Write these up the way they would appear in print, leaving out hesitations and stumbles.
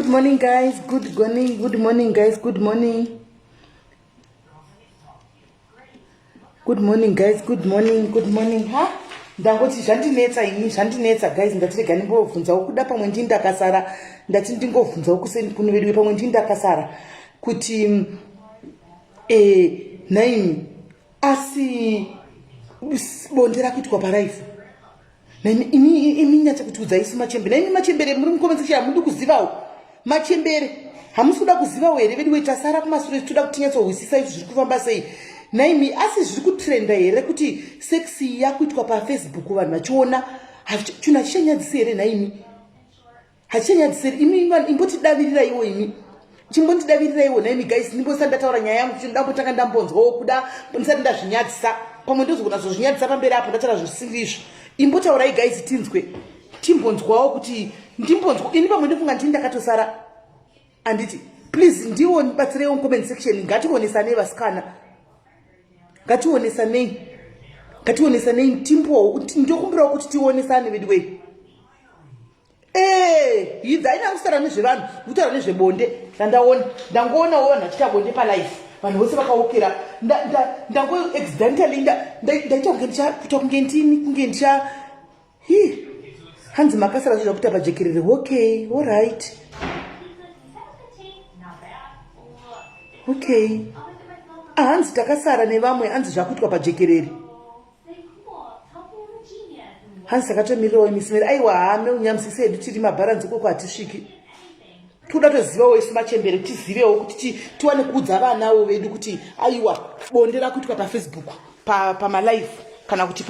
Good morning, guys. Good morning. Good morning, guys. Good morning. Good morning, guys. Good morning. Good morning. Ha? Ndangoti zvandinetsa guys, ndatirega ndimbobvunzawo kuda pamwe ndindakasara ndati ndingovhunzawo kuseni kuno vedu pamwe ndindakasara kuti naimi asi bonde rakuitwa paraifu naimi imi nyatsa kuti udzaisi machembere naimi machembere muri mukomenzesha hamudi kuzivawo machembere hamusi kuda kuzivawo here vedu wetasara kumashure toda kuti nyatsohwisisa izvi zviri kufamba sei naimi asi zviri kutrenda here kuti sexi yakuitwa pafacebook vanhu vachiona chinhu hachichanyadzisi here naimi hachichanyadzisi here imi imbotidavirireiwo imi chimbondidavirireiwo naimi guys ndimbosati ndataura nyaya yangu kuti ndambotanga ndambonzwawo kuda ndisati ndazvinyadzisa pamwe ndozogona zozvinyadzisa pamberi apo ndataura zvisiri izvo imbotaurai guys tinzwe timbonzwawo kuti ndimbonzwa ini pamwe ndofunga ndini ndakatosara anditi please ndiwo batsireiwo mucomment section ngationesanei vasikana ngationesanei timbo ndokumbirawo kuti tionesane vedu haina kusara nezvevanhu kutaura nezvebonde ndangoonao vanhu vachiita bonde palife vanhu vose vakaokera ndangoaccidentally ndaita kuita kunge ndini kunge ndicha hanzi makasara zvezva kuita pajekerere okay alright okay hanzi takasara nevamwe hanzi zvakuitwa pajekerere hanzi takatomiriwo misimeri aiwa hame unyamsisi edu tiri mabharanzi koko hatisviki toda tozivawo isu machembere tizivewo kuti tiwane kuudza vanawo vedu kuti aiwa bonde rakuitwa pafacebook pamalife kana kuti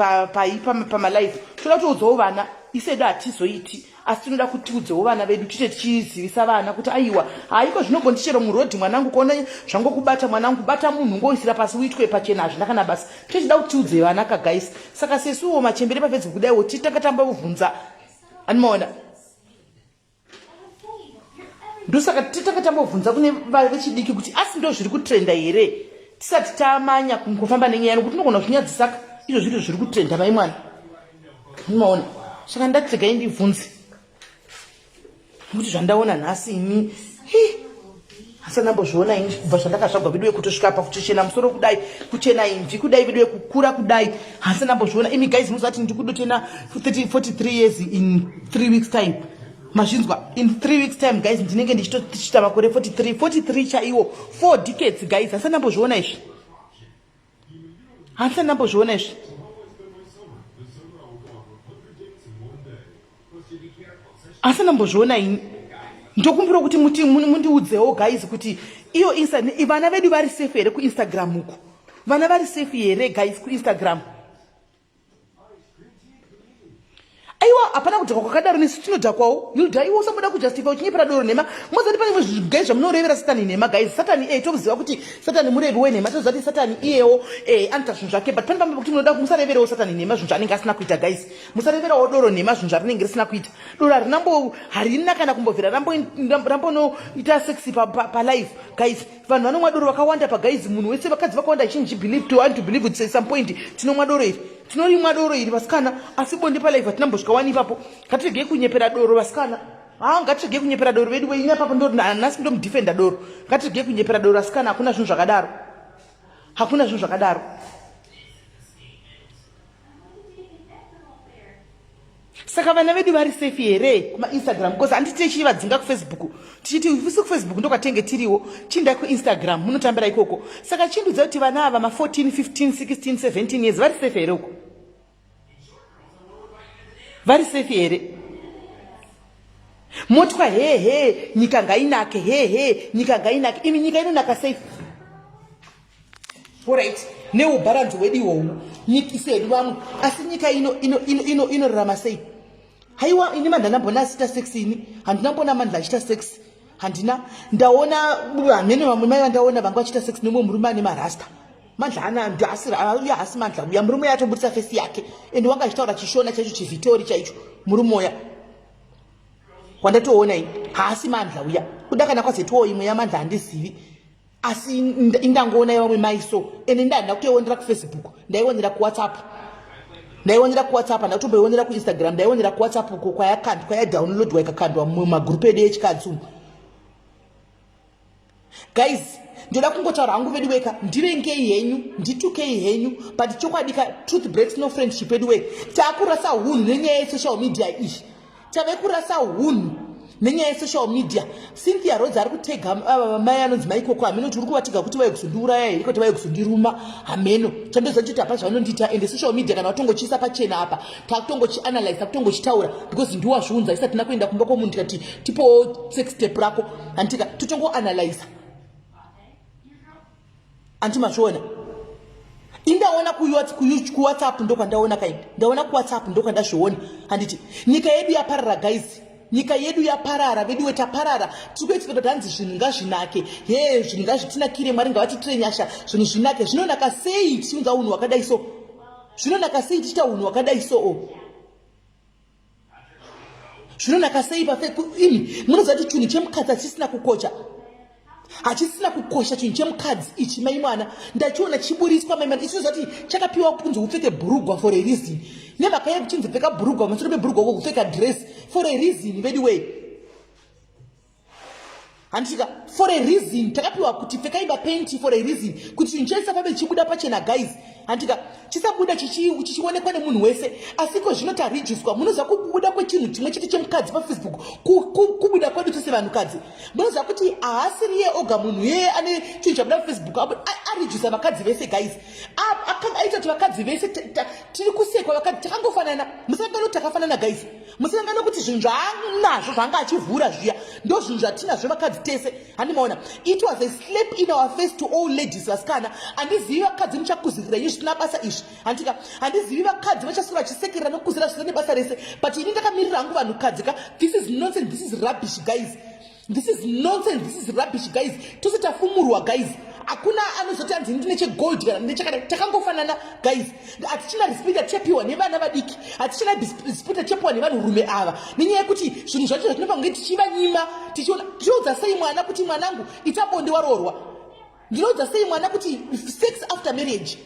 pamalife toda toudzawo vana isedu hatizoiti asi tinoda kutiudzewo vana vedu tite tichizivisa vana kuti aiwa haiko zvinobondichero murodhi mwanangu kuona zvangokubata mwanangu bata munhu ngoisira pasi uitwe pachena hazvina kana basa tichida kuti tiudze vana kagaisi saka sesuwo machembere pafacebook kudaiwo titakatambovhunza animaona ndosaka titakatambovhunza kune vechidiki kuti asi ndo zviri kutrenda here tisati tamanya kungofamba nenyaya nokuti tinogona kuzvinyadzisaka izvo zviro zviri kutrenda mai mwana animaona saka ndatiregai ndibvunze kuti zvandaona nhasi ini hasa ndambozviona ini kubva zvandakasvagwa vedu vekutosvika pakutochena musoro kudai kuchena imvi kudai vedu vekukura kudai hasa ndambozviona imi guys muzati ndikudotena 43 years in 3 weeks time mazvinzwa in 3 weeks time guys ndinenge ndichitotichita makore 43 chaiwo 4 decades guys hasa ndambozviona izvi asi ndambozviona ini ndokumbira kuti mundiudzewo guys kuti iyo vana vedu vari safe here kuinstagram uku vana vari safe here guys kuinstagram aiwa hapana kudhakwa kwakadaro nesu tinodhakwawo yudha iwo usamboda kujustify uchinyepera doro nhema mozati pane guys zvamunorevera satani nhema guys satani tokuziva kuti satani murevi wenhema toziva kuti satani iyewo anoita zvinhu zvake but pane pamwe kuti munoda musareverewo satani nhema zvinhu zvaanenge asina kuita guys musareverawo doro nhema zvinhu zvarinenge risina kuita doro harina kana kumbovhera rambonoita sexi palife guys vanhu vanomwa doro vakawanda pagaiz munhu wese vakadzi vakawanda achinji believe to want to believe at some point tinomwa doro iri tinorimwa doro iri vasikana asi bonde palife hatinambosvika wani ipapo ngatirege kunyepera doro vasikana ngatirege kunyepera doro vedu weina papo nhasi ndomudhifenda doro ngatirege kunyepera doro vasikana hakuna zvinhu zvakadaro saka vana vedu vari safe here kumainstagram because handiti tichivadzinga kufacebook tichiti isi kufacebook ndokatenge tiriwo chindai kuinstagram munotambira ikoko saka chindudza kuti vana ava ma14 15 16 17 years vari safe here uko vari safe here motwa hehe nyika ngainake imi nyika inonaka safe alright neubharanzi hwedu ihwohwu nyika isedu vamwe asi nyika inorarama sei haiwa ini mandla ndambona asita sex ini handinambona mandla achita sex handina ndaona hamene vamwe mai vandaona vanga vachita sex nemumwe murume ane marasta mandla hasi mandla uya murume yatoburitsa fesi yake ende wanga achitaura chishona chaicho chivhitori chaicho murume uya wandatoona ini haasi mandla uya kuda kana kwazetowo imwe yamandla handizivi asi indangoona yevamwe maiso ende ndanda kutoionera kufacebook ndaionera kuwhatsapp ndaionera kuwhatsapp ndakutomboionera kuinstagram ndaionera kuwhatsapp uko kwayadownloadwa ikakandwa mumagrupu edu echikadzi umu Guys, ndoda kungotaura hangu vedu weka, ndirengei henyu, nditukei henyu, but chokwadika truth breaks no friendship vedu weka. Takurasa hunhu nenyaya yesocial media iyi. Tave kurasa hunhu nenyaya yesocial media. Cynthia Rhodes ari kutega mai anonzi maikoko haminoti uri kuvatiga kuti vai kuzondiuraya here kuti vai kuzondiruma hameno. Chandoziva kuti hapana zvavanondiita ende social media kana vatongochiisa pachena apa takutongochianalyze takutongochitaura because ndiwazviunza isati tina kuenda kumba kwomunhu tikati tipowo sex step rako handika totongoanalyza. Antimazviona indaona kuwhatsapp ndokwandaona kaini ndaona kuwhatsapp ndokwandazviona handiti nyika yedu yaparara guys, nyika yedu yaparara vedu wetaparara tikuitira kuti hanzi zvinhu ngazvinake he zvinhu ngazvitinakire mwari ngavatitire nyasha zvinhu zvinake zvinonaka sei tichiunza unhu hwakadai so zvinonaka sei tichita unhu hwakadai so zvinonaka sei ini munoziva kuti chinhu chemukadzi hachisina kukocha hachisina kukosha chinhu chemukadzi ichi mai mwana ndachiona chiburiswa mai mwana ichinoziva kuti chakapiwa kunzi upfeke bhurugwa for a reason nevakaya kuchinzi pfeka bhurugwa masoro pebhurugwa ko kupfeka dress for a reason vedi way handisvika for a reason takapiwa kuti pfekai mapenti for a reason kuti chinhu chese pabe chibuda pachena guys handika chisabuda chichionekwa nemunhu wese asiko zvino tarijiswa munoziva kubuda kwechinhu chimwe chete chemukadzi pafacebook kubuda kwedu tose vanhukadzi munoziva kuti haasiri iye oga munhu yeye ane chinhu chabuda pafacebook arijisa vakadzi vese guys akanga aita kuti vakadzi vese tiri kusekwa vakadzi takangofanana musangano takafanana guys musangano kuti zvinhu zvaanazvo zvanga achivhura zviya ndo zvinhu zvatinazvo vakadzi tese handimaona it was a slap in our face to all ladies vasikana handizivi vakadzi muchakuzirirenyu zvisina basa izvi handika handizivi vakadzi vachasura vachisekerera nokuzira zvisina nebasa rese but ini ndakamirira hangu vanhukadzi ka this is nonsense, this is rubbish guys, this is nonsense, this is rubbish guys. Tose tafumurwa guys, hakuna anozoti hanzi ndine chegold kana ndine chakada takangofanana guys. Hatichina respect achapiwa nevana vadiki, hatichina respect achapiwa nevanhurume ava nenyaya yekuti zvinhu zvacho zvatinobva kunge tichivanyima tichiona ndinoudza sei mwana kuti mwanangu ita bonde waroorwa, ndinoudza sei mwana kuti sex after marriage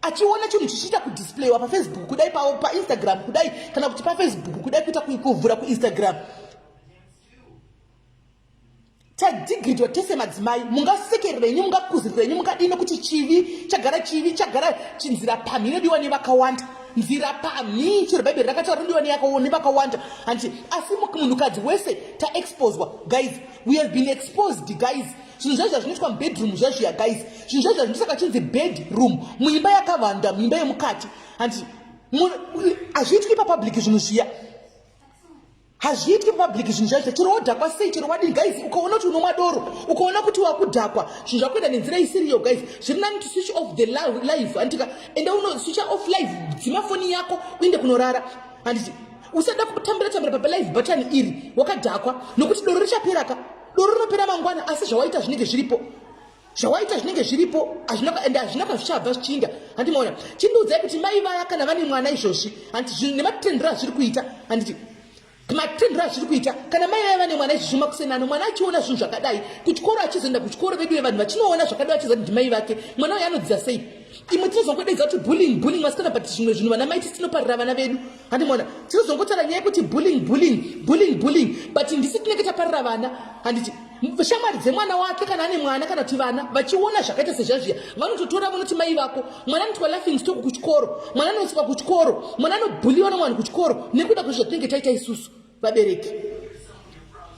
achiona chinhu chichiita kudisplayiwa pafacebook kudai painstagram kudai kana kuti pafacebook kudai kuita kuvhura kuinstagram tadigridwa tese madzimai mungasekererenyu mungakuzirirenyu mungadini kuti chivi chagara chinzira pamhi inodiwa nevakawanda nzira pamhi chero bhaibheri rakataura inodiwa nevakawanda hanti asi munhukadzi wese taexposwa guys, we have been exposed guys. Zvinhu zvacho zvinoitwa mubedroom zvazviya guys, zvinhu zvacho zvinosaka chinzi bedroom muimba yakavanda muimba yemukati hanti hazviitwi papublic zvinhu zviya hazviitwi papublic zvinhu zvacho chero wodhakwa sei chero wadini guys ukaona kuti unomwa doro ukaona kuti wakudhakwa zvinhu zvakuenda nenzira isiriyo guys zviri nani to switch off the live handika enda uno switch off live dzima foni yako uende kunorara handiti usada kutambira palive button iri wakadhakwa nokuti doro richapera doro rinopera mangwana asi zvawaita zvinenge zviripo ende hazvina kwazvichabva zvichinda handimaona chindiudzai kuti mai vaya kana vane mwana izvozvi handiti nematendero azviri kuita handiti matendero azviri kuita kana mai vaya vane mwana izvozvi makusenano mwana achiona zvinhu zvakadai kuchikoro achizoenda kuchikoro vedu vevanhu vachinoona zvakadai achiziva kuti ndimai vake mwana uyo anodzidza sei imwe tinozongodeedza kuti bullying masikana but zvimwe zvinhu vana mai tinoparira vana vedu handimona tinozongotaura nyaya yekuti bullying but ndisi tinenge taparira vana handiti shamwari dzemwana wake kana ane mwana kana kuti vana vachiona zvakaita sezvazviya vanototora vanoti mai vako mwana anoitwa laughing stock kuchikoro mwana anoiswa kuchikoro mwana anobhuliwa nomwana kuchikoro nekuda kwezvatinenge taita isusu vabereki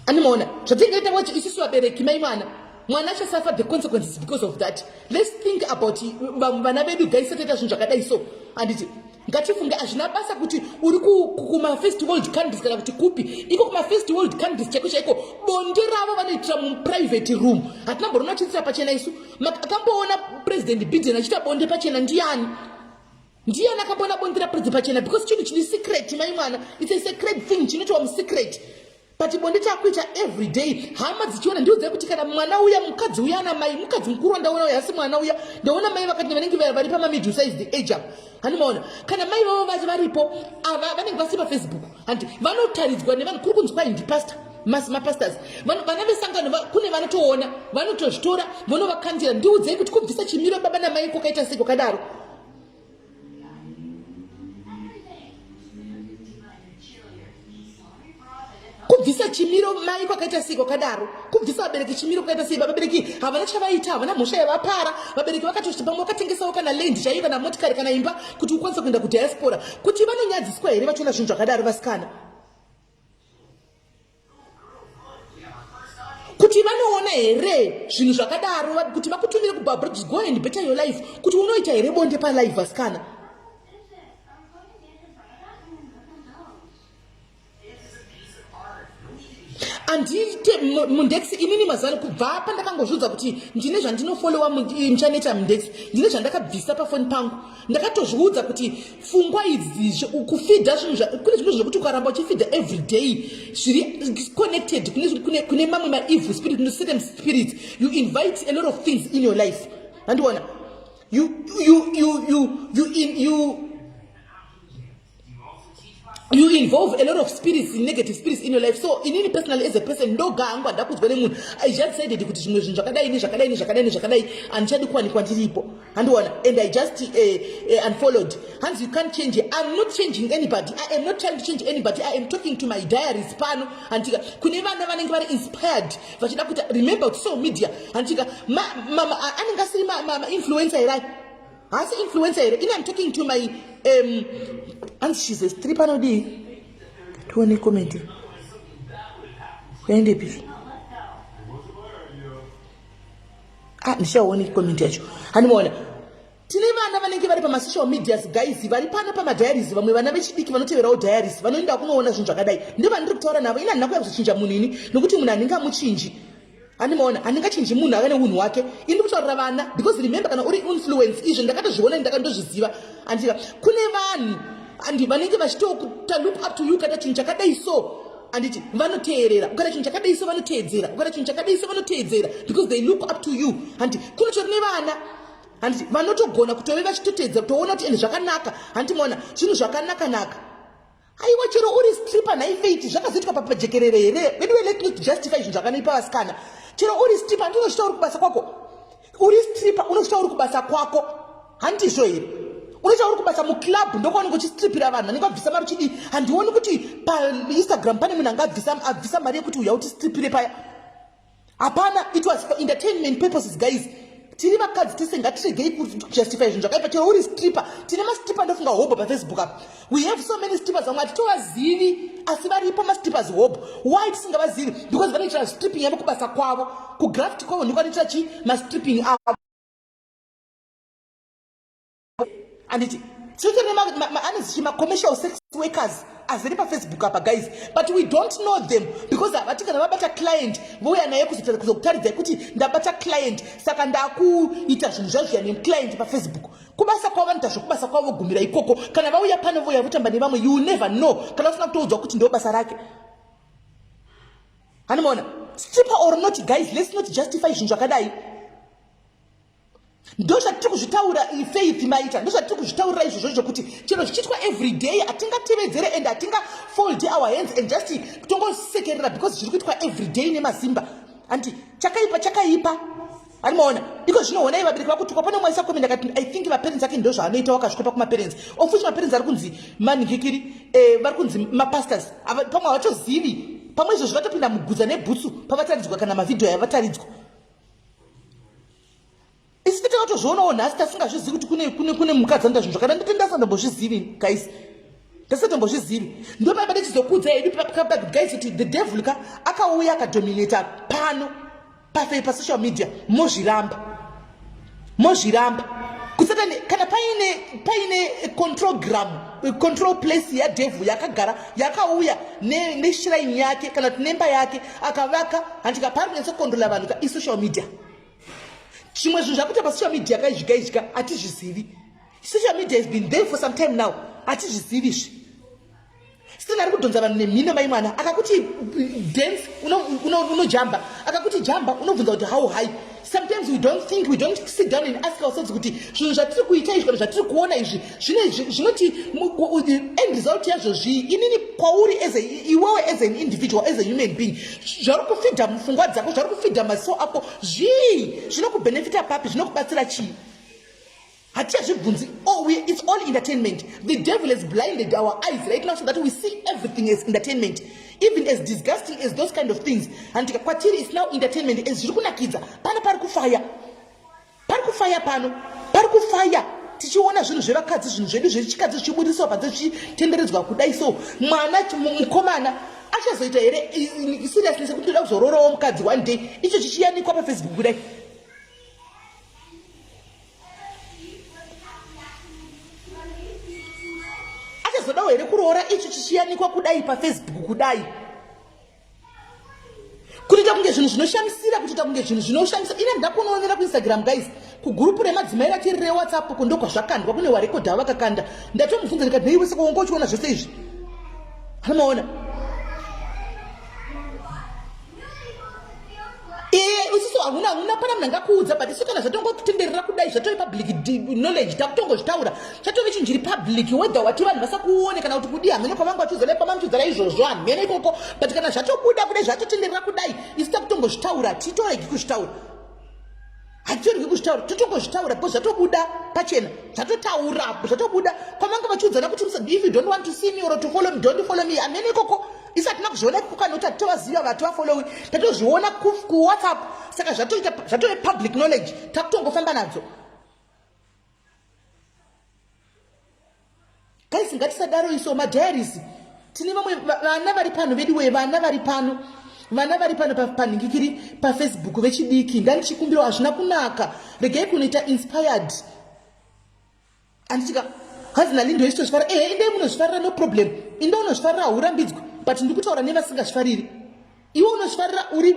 handimoona zvatinenge taita wacho isusu vabereki mai mwana achasuffer the consequences because of that. Let's think about vana vedu guys taita zvinhu zvakadai so handiti ngatifunge hazvina basa kuti uri kuma-first world countries kana kuti kupi iko kuma-first world countries chaiko bonde ravo vanoitira muprivate room hatinamborona chiitira pachena isu akamboona president Biden achiita bonde pachena ndiani akamboona bonde rapresident pachena because chinhu chine secret mai mwana it's a secret thing chinoitwa musecret but bonde takuita every day hama dzichiona ndiudzai kuti kana mwana uya mukadzi uya ana mai mukadzi mukuru wandaona uya asi mwana uya ndaona mai vakati vanenge vari pamamiddle sized age up handimaona kana mai vavo vacho varipo ava vanenge vasi pafacebook handi vanotaridzwa nevanhu kuri kunzi kwai ndipasta mapastors vana vesangano kune vanotoona vanotozvitora vonovakandira ndiudzai kuti kubvisa chimiro baba namai kwakaita sei kwakadaro kubvisa chimiro mai kwakaita sei kwakadaro, kubvisa vabereki chimiro kwakaita sei. Vabereki havana chavaita, havana mhosva yavapara. Vabereki vakatoti pamwe vakatengesawo kana land chaiyo kana motikari kana imba kuti ukwanise kuenda kudiaspora. Kuti vanonyadziswa here vachiona zvinhu zvakadaro vasikana? Kuti vanoona here zvinhu zvakadaro kuti vakutumire kubhabhara kuti go and better your life, kuti unoita here bonde palive vasikana? Andite mundex inini mazano kubva pandakangozvudza kuti ndine zvandinofollowa muchaneta mundex, ndine zvandakabvisa pafoni pangu. Ndakatozviudza kuti pfungwa idzi kufidha zvinhu kune zvinhu zvokuti ukaramba uchifidha every day zviri connected kune mamwe maevil spirit, kune certain spirits. You invite a lot of things in your life. Andiona you involve a lot of spirits, negative spirits in your life. So inini personally as a person, ndoga angu andakuzwa nemunhu, I just said it kuti zvimwe zvinhu zvakadai andichadi kuwanikwa ndiripo. Andiona, and I just unfollowed. Hans, you can't change it. I'm not changing anybody. I am not trying to change anybody. I am talking to my diaries pano. Antika kune vana vanenge vari inspired vachida kuti remember social media. Antika mama anenge asiri mama influencer here. As influencer here, I'm talking to my and she's a stripper no day. To any comment. When they be. Nisha one comment yacho. Hanimona. Tineva na vanenge vari pa social media guys, vari pana pa diaries, vamwe vana vechidiki vanoteverawo diaries, vanoenda kunoona zvinhu zvakadai. Ndivo vandiri kutaura navo, ina ndinakuya kuzochinja munhu ini, nokuti munhu aninga muchinji. Animaona aningachinji munhu akane unhu wake. Indi kutaurira vana because remember kana uri influence izvo ndakatozviona ndakandozviziva. Andika kune vanhu andi vanenge vachitokuta look up to you kana chinhu chakadai so anditi vanoteerera, ukana chinhu chakadai so vanoteedzera, ukana chinhu chakadai so vanoteedzera because they look up to you. Andi kunotori nevana anditi vanotogona kutove vachitoteedzera kutoona kuti ende zvakanaka. Andimona zvinhu zvakanaka. Aiwa chero uri stripper naifeiti zvakazoitwa papajekerere here. When we let not justify zvinhu zvakanoipa vasikana. Chero uri stripper ndinochita uri kubasa kwako. Uri stripper unochita uri kubasa kwako. Handizvo here. Unochita uri kubasa muclub ndokuona kuchistripira vanhu vanenge vabvisa mari chidi. Handioni kuti pa Instagram pane munhu angabvisa mari yekuti uya uchistripire paya. Hapana, it was for entertainment purposes guys. Tiri vakadzi tese ngatiregei kujustify zvinhu zvakaipa. Chero uri stripper, tine mastripper ndofunga hobo paFacebook apa. We have so many strippers vamwe hatitovazivi asi varipo mastrippers hobo. Why tisingavazivi? Because vanoitira stripping yavo kubasa kwavo, kugraft kwavo ndiko vanoitira chi mastripping avo. Anditi ma commercial sex workers aziri paFacebook apa guys, but we don't know them because avati kana vabata client vouya naye kuzokutaridza kuti ndabata client saka ndakuita zvinhu zvazvo neclient paFacebook. Kubasa kwavo vanoita zvokubasa kwavo gumira ikoko. Kana vauya pano vouya votamba nevamwe, you never know kana usina kutoudzwa kuti ndo basa rake. Hanimona stripper or not guys, let's not justify zvinhu zvakadai. Ndo zvatiri kuzvitaura faith maita, ndo zvatiri kuzvitaurira izvozvo kuti chero zvichiitwa every day atingatevedzere and atingafold our hands and just tongosekerera because zviri kuitwa every day nemazimba. Anti chakaipa animaona because zvinoona vabereki vakutukwa. Pane mwaisa komenda akati I think maparents ake ndo zvaanoita wakasvika kumaparents of which maparents ari kunzi manhikiri vari kunzi mapastors pamwe havatozivi. Pamwe izvo zvatopinda mugudza nebhutsu pavataridzwa kana mavidhio yavataridzwa. Isi takatozvionawo nhasi tasingazvizivi kuti kune mukadzi anoita zvinhu zvakadai. Nditi ndasandambozvizivi guys, ndasandambozvizivi. Ndo paipa tichizokudza hedu guys kuti the devil akauya akadominata pano pasocial media. Mozviramba kusatani kana paine control place yadevil yakagara yakauya neshrine yake kana nemba yake akavaka handika pari kunyatsokontrola vanhu isocial media. Zvimwe zvinhu zvakuita pasocial media kaizvika hatizvizivi. Social media has been there for some time now. Hatizvizivi izvi. Sina ari kudhonza vanhu nemhino mai mwana akakuti dance unojamba akakuti jamba unobvunza kuti how high. Sometimes we don't think, we don't sit down and ask ourselves kuti zvinhu zvatiri kuita izvi kana zvatiri kuona izvi zvinoti end result yazvo zvii. Inini kwauri iwewe as an individual, as a human being, zvari kufidha mupfungwa dzako, zvari kufidha maso ako zvii zvinokubenefita papi, zvinokubatsira chii? Hatichazvibvunzi. It's all entertainment. The devil has blinded our eyes right now so that we see everything as entertainment. even as disgusting as those kind of things. And kwatiri is now entertainment. As zvikunakidza pano pari kufaya pano pari kufaya tichiona zvinhu zvevakadzi, zvinhu zvedu zvechikadzi zvichiburiswa panze zvichitenderedzwa kudai. So mwana mukomana achazoita here seriousness kuti toda kuzororawo mukadzi one day, icho chichiyanikwa paFacebook kudai. Achazodawo here kuroora icho chichiyanikwa kudai paFacebook kudai. Kuita kunge zvinhu zvinoshamisira, kuita kunge zvinhu zvinoshamisa. Ine ndakunoonera kuInstagram guys, kugurupu remadzimai rachiri reWhatsApp kundo kwazvakandwa, kune warekodha vakakanda. Ndatomubvunza ndikati nei wese kuongo uchiona zvose izvi. Hanomaona. Usiso hakuna pana munhu angakuudza, but isu kana zvatongotenderera kudai zvatove public knowledge, takutongozvitaura chatove chinhu chiri public, whether wati vanhu vasakuone kana kuti kudii, hamene kwavanga vachizolepa mamuchidzara izvozvo hamene ikoko, but kana zvatobuda kudai zvatotenderera kudai isu takutongozvitaura, titoregi kuzvitaura. Hatoregi kuzvitaura, totongozvitaura because zvatobuda pachena, zvatotaura, zvatobuda kwavanga vachiudzana kuti if you don't want to see me or to follow me, don't follow me, hamene ikoko. Isatina kuzviona kukanota tovaziva vatu vafollowi, tatozviona kuWhatsApp, saka zvatove public knowledge, takutongofamba nadzo. Guys, ngatisadaro iso madiaries. Tine vamwe vana vari pano veduwe, vana vari pano panhingikiri paFacebook vechidiki. Ngandichikumbira hazvina kunaka, regai kunoita inspired. Andichika hazina lindo isitozvifarira, ende munozvifarira no problem, inde unozvifarira haurambidzwi. But ndikutaura nevasingazvifariri. Iwe unozvifarira uri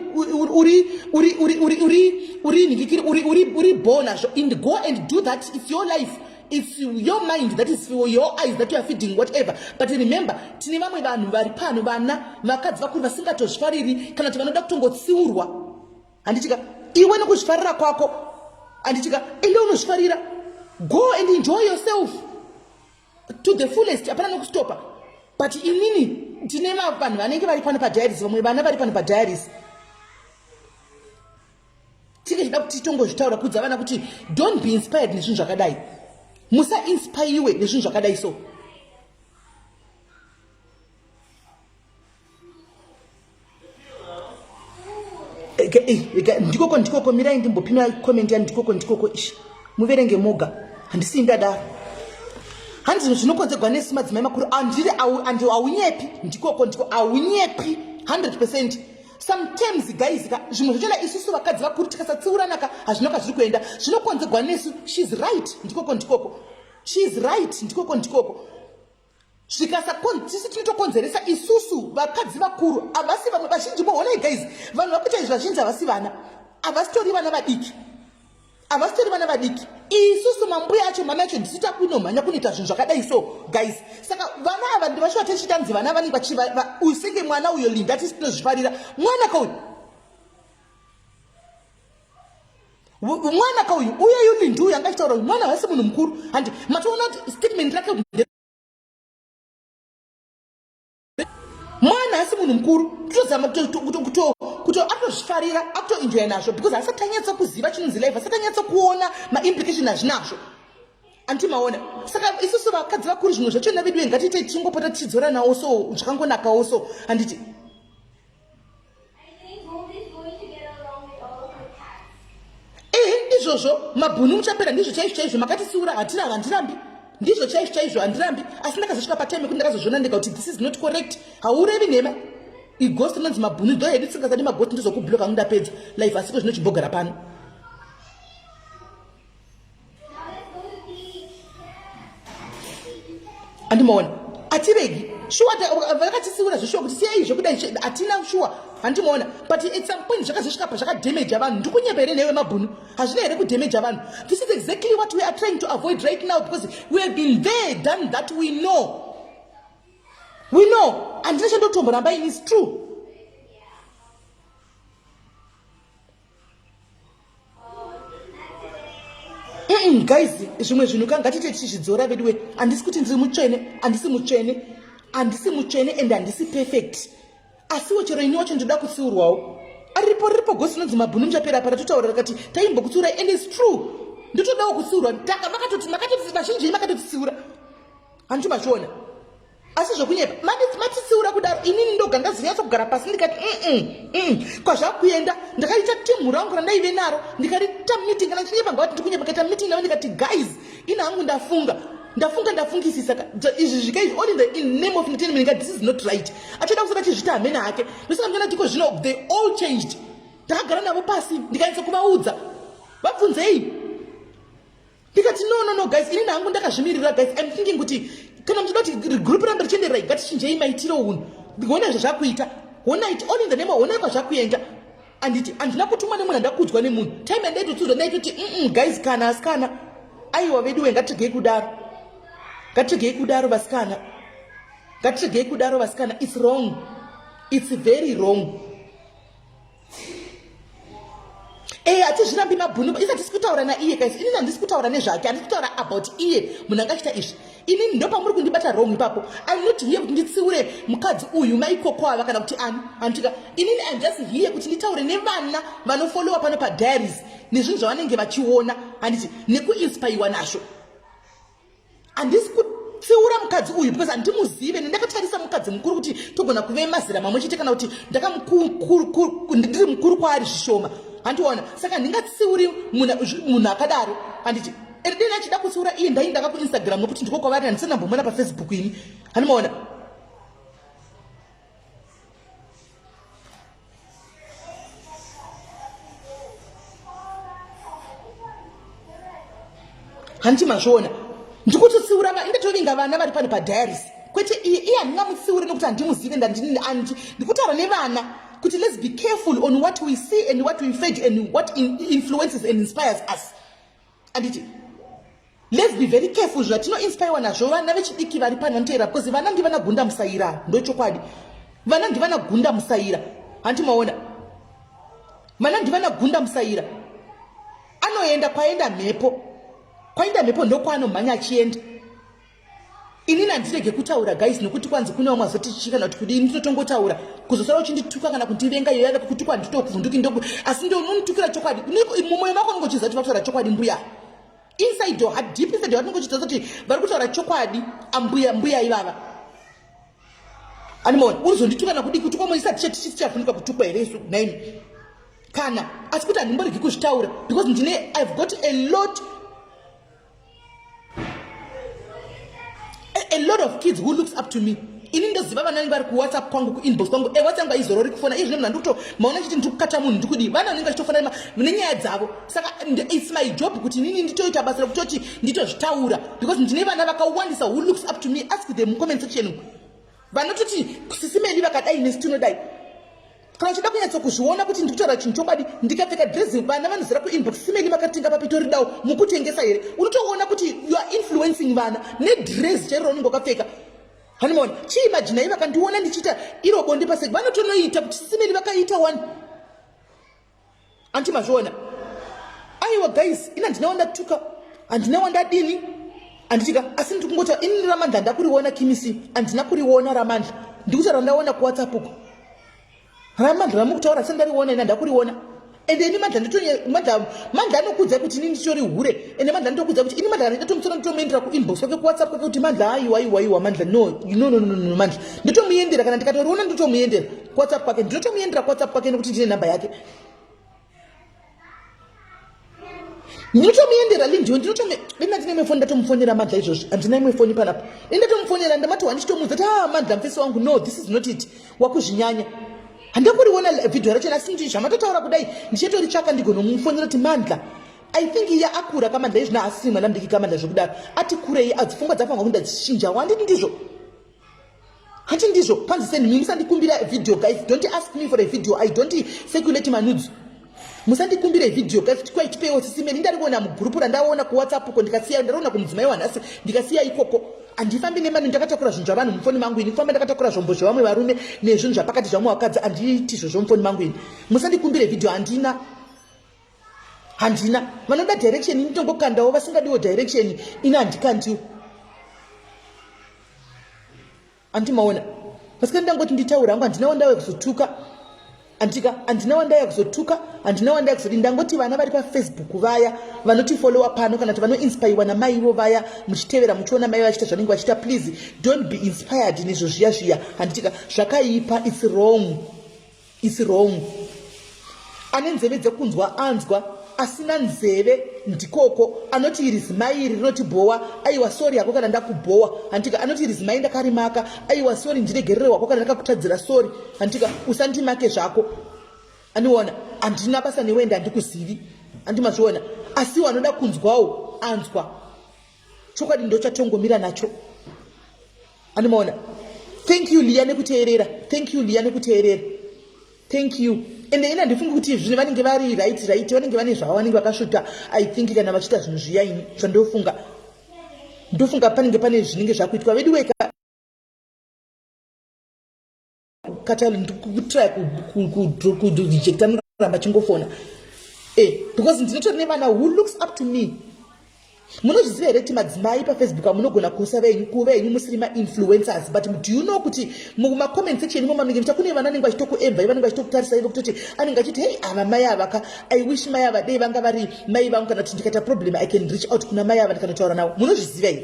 born nazvo, and go and do that. It's your life, it's your mind, that is for your eyes that you are feeding whatever. But remember, tine vamwe vanhu vari pano, vana vakadzi vakuru vasingatozvifariri kana kuti vanoda kutongotsiurwa. Handichika iwe nekuzvifarira kwako, handichika ende unozvifarira, go and enjoy yourself to the fullest, hapana nokustopa. But inini tine vanhu vanenge vari pano padiaries, vamwe vana vari pano padiaries. Tine chida kuti tongozvitaura kudza vana kuti don't be inspired nezvinhu zvakadai. Musa inspire nezvinhu zvakadai. So ndikoko mirai ndimbopima comment yani ndikoko ishi muverenge moga, handisi ndadaro. Hanzi zvinokonzerwa nesu madzimai makuru andi aunyepi, ndikoko aunyepi 100%. Sometimes guys, zvimwe zvochona isusu vakadzi vakuru tikasatsiuranaka hazvinoka zviri kuenda, zvinokonzerwa nesu. She's right, ndikoko she's right, ndikoko tisu tinotokonzeresa isusu vakadzi vakuru. Havasi vamwe vazhinji mohonai guys, vanhu vakuita izvi vazhinji havasi vana, havasitori vana vadiki, havasitori vana vadiki. Isusu mambuya acho mama acho ndisita kunomhanya kunoita zvinhu zvakadai. So guys, saka vana ava ndivashuva tichitanzi vana vanenge vachiva usenge mwana uyo linda tisinozvifarira mwana kauyu, mwana kauyu uyeyu lindu uyu angachitaura uyu mwana wasi munhu mukuru. Handi matoona kuti statement rake mwana asi munhu mukuru, totozama kuti atozvifarira, atoenjoya nazvo, because asati anyatsa kuziva chinonzi life, asati anyatsa kuona maimplication azvinazvo. Anti maona, saka isusu vakadzi vakuru zvimwe zvacho navedu ngatiite tichingopota tichidzora nawo so zvakangonakawo. So handiti ndizvozvo mabhunu muchapera, ndizvo chaizvo makatisiura, handirambi, ndizvo chaizvo handirambi. Asi ndakazosvika patime kuti ndakazozviona ndega kuti this is not correct. Haurevi nhema ighost inonzi mabhunu, ndo hedu tisingasadi maghost ndizokubhloka ngundapedza life, asiko zvinochibhogara pano. Handimaona atiregi shuwa vakatisiura zvoshuwa kuti siyai izvo kudai hatina shuwa, handimaona. But at some point zvakazosvika zvakadamage vanhu. Ndikunyepere newe mabhunu, hazvina here kudamage vanhu. This is exactly what we are trying to avoid right now, because we have been there, done that. We know, and ndinochandotomboramba ini, is true. Guys, zvimwe zvinhu kangatite tichizvidzora veduwe. Handisi kuti ndiri mutsvene, handisi mutsvene and handisi perfect. Asiwo chero ini wacho ndoda kutsiurwawo. Ripo gosi nonzi mabhunu muchapera para totaura kati taimbokutsiurai, and it's true. Ndotodawo kutsiurwa, makatoti vazhinji makatotitsiura. Handimachiona. asi zvokunyepa matitsiura kudaro inini ndoga ndazinyatso kugara pasi ndikati kwazvakuenda ndakaita timu rangu randaive naro ndikaita meeting kana chinyepa ngavati ndikunyepa kaita meeting navo ndikati guys ina hangu ndafungisisa izvi zvikaizvi all in the name of entertainment. This is not right. Achoda kusaka chizvita hamena hake ndosaka mjana tiko zvino they all changed. Ndakagara navo pasi ndikaisa kuvaudza vabvunzei ndikati no guys inini hangu ndakazvimirira guys. I'm thinking kuti kana mchida kuti group rambe richenderera ngatichinjei maitiro unhu ndiona zvazvakuita ona it all in the name of ona kwazvakuenda anditi andina kutumwa nemunhu andakudzwa nemunhu time andaitotsudza ndaitoti guys kana asikana aiwa vedu ngatirigei kudaro vasikana ngatirigei kudaro vasikana. It's wrong, it's very wrong. Hatizvirambi mabhunu isa ndisi kutaura naiye guys. Inini handisi kutaura nezvake, handisi kutaura about iye munhu angachita izvi. Inini ndo pamuri kundibata wrong ipapo. I'm not here kuti nditsiure mukadzi uyu maikoko ava kana kuti ani antika. Inini I'm just here kuti nditaure nevana vanofollowa pano padiaries nezvinhu zvavanenge vachiona handiti nekuinspaiwa nazvo. Handisi kutsiura mukadzi uyu because handimuzive nendakatarisa mukadzi mukuru kuti togona kuve mazira mamwe chete kana kuti ndiri mukuru kwaari zvishoma. Handiona saka ndingatsiuri munhu akadaro handiti deni achida kutsiura iye ndainda kuinstagram nokuti ndiko kwavari handisina mbomona pafacebook ini handimaona. handiti mazviona ndikutotsiura indatovinga vana vari pano padiaries kwete iye handingamutsiuri nokuti handimuzive ndikutaura nevana kuti let's be careful on what we see and what we feed and what influences and inspires us. Anditi let's be very careful zvatinoinspire nazvo vana vechidiki vari pano vanoteera because vana ndivana gunda musaira ndochokwadi. Vana ndivana gunda musaira handimaona. Vana ndivana gunda musaira anoenda kwaenda mhepo ndokwanomhanya achienda. Inini handirege kutaura guys nokuti kwanzi kuna vamwe vazotichika kana kuti kudini ndinotongotaura kuzosara uchindituka kana kundivenga iyo yava kuti kwandi ndokuvhunduki ndoko asi ndononitukira chokwadi mumwoyo mako unongochiziva kuti vari kutaura chokwadi mbuya inside your heart deep inside your heart unongochiziva kuti vari kutaura chokwadi ambuya ivava animaona urizondituka nakudiki kuti kwamwe isati tichafunika kutukwa here isu naimi kana asi kuti handimboregi kuzvitaura because I've got a lot of kids who looks up to me. Ini ndoziva vana vari kuwhatsapp kwangu kuinbox kwangu whatsapp nga izorori kufona izvi munhu ndikuto maona chiti ndikukata munhu ndikudi vana vanenge vachitofana nenyaya dzavo saka it's my job kuti inini nditoita basa rekutoti nditozvitaura because ndine vana vakawandisa who looks up to me. Ask them comment section vanototi SIS MELLY vakadai nesi tinodai kana uchida kunyatsa kuzviona kuti ndikutaura chinhu chokwadi ndikapfeka dress vana vanozira kuinbox SIS MELLY vakatenga papitoridawo mukutengesa here unotoona kuti you are influencing vana nedress chero unenge wakapfeka handimaona chiimajinai vakandiona ndichiita iro bonde paseki vanotonoita kuti SIS MELLY vakaita one antimazviona. Aiwa guys ina handina wandatuka handina wandadini handitika asi ndikungota inini ramandla ndakuriona kimisi handina kuriona ramandla ndikuti randaona kuwhatsapp uko ramandla ramukutaura sendariona ina ndakuriona ende ini mandla anokudza kuti inini nditori hure ende mandla anotokudza kuti ini mandla ndatomusoro nditomuendera kuinbox kwake kuwhatsapp kwake kuti mandla aiwa mandla no mandla nditomuendera kana ndikatoriona nditomuendera kuwhatsapp kwake ndinotomuendera kuwhatsapp kwake nekuti ndine namba yake ndinotomuendera lindiwo dena ndine imwe foni ndatomufonera mandla izvozvo handina imwe foni panapa ndatomufonera ndamati handichitomudza kuti mandla mufesi wangu no this is not it wakuzvinyanya handakuriona video racho asi zvamatotaura kudai ndichitoritsvaka ndigonomufonera kuti mandla I think iye akura kamandla izvino asiri mwana mudiki kamandla zvokudaro ati kurei adzipfungwa dzapangwa kuti ndadzichinjawo handi ndizvo panziseni mi musandikumbira video guys. Don't ask me for a video. I don't circulate my nudes. Musandikumbira video guys kuti kwaitipewo SIS MELLY ndariona mugrupu randaona kuwhatsapp uko ndikasiya ndariona kumudzimai wanhasi ndikasiya ikoko handifambi nemanhu ndakatakura zvinhu zvavanhu mufoni mangu ini kufamba ndakatakura zvombo zvevamwe varume nezvinhu zvapakati zvamwe vakadzi handiiti izvozvo mufoni mangu ini musandikumbire video handina vanoda direction ini tongokandawo vasingadiwo direction ina handikandiwo handimaona pasika ndangoti nditaura hangu handina wandawe kuzotuka handina wandaya kuzotuka, handina wandaya kuzodi ndangoti vana vari paFacebook vaya vanotifolowa pano kana kuti vanoinspiriwa namaivo vaya muchitevera muchiona mai vachiita zvanenge vachiita, please don't be inspired nezvo zviya zviya. Handitika zvakaipa, it's wrong, it's wrong. Ane nzeve dzekunzwa anzwa, asina nzeve ndikoko anoti iri zimai iri rinotibhowa, aiwa sorry yako kana ndakubhowa. Handika anoti iri zimai ndakarimaka, aiwa sorry ndiregerere wako kana ndakakutadzira sorry. Handika usandimake zvako. Aniona handina basa newe ndandikuzivi, handimazviona, asi wanoda kunzwawo anzwa, chokwadi ndochatongomira nacho. Animaona. Thank you Lia nekuteerera, thank you Lia nekuteerera, thank you. Ende ina ndifunga kuti zvinhu vanenge vari right vanenge vane zvavo vanenge vakasvuta. I think kana vachiita zvinhu zviya ini zvandofunga panenge pane zvinenge zvakuitwa vedu weka katalo ndikutry kurejecta noramba chingofona because ndinotori nevana who looks up to me. Munozviziva here kuti madzimai paFacebook munogona kusa kuva henyu musiri ma-influencers, but do you know kuti muma-comment section imo mamunenge mucha kune vana vanenge vachitokuemva, vanenge vachitokutarisa ivo kutoti anenge achiti hey ava mai ava ka I wish mai ava dei vanga vari mai vangu kana kuti ndikaita problem I can reach out kuna mai ava ndikanotaura navo. Munozviziva here?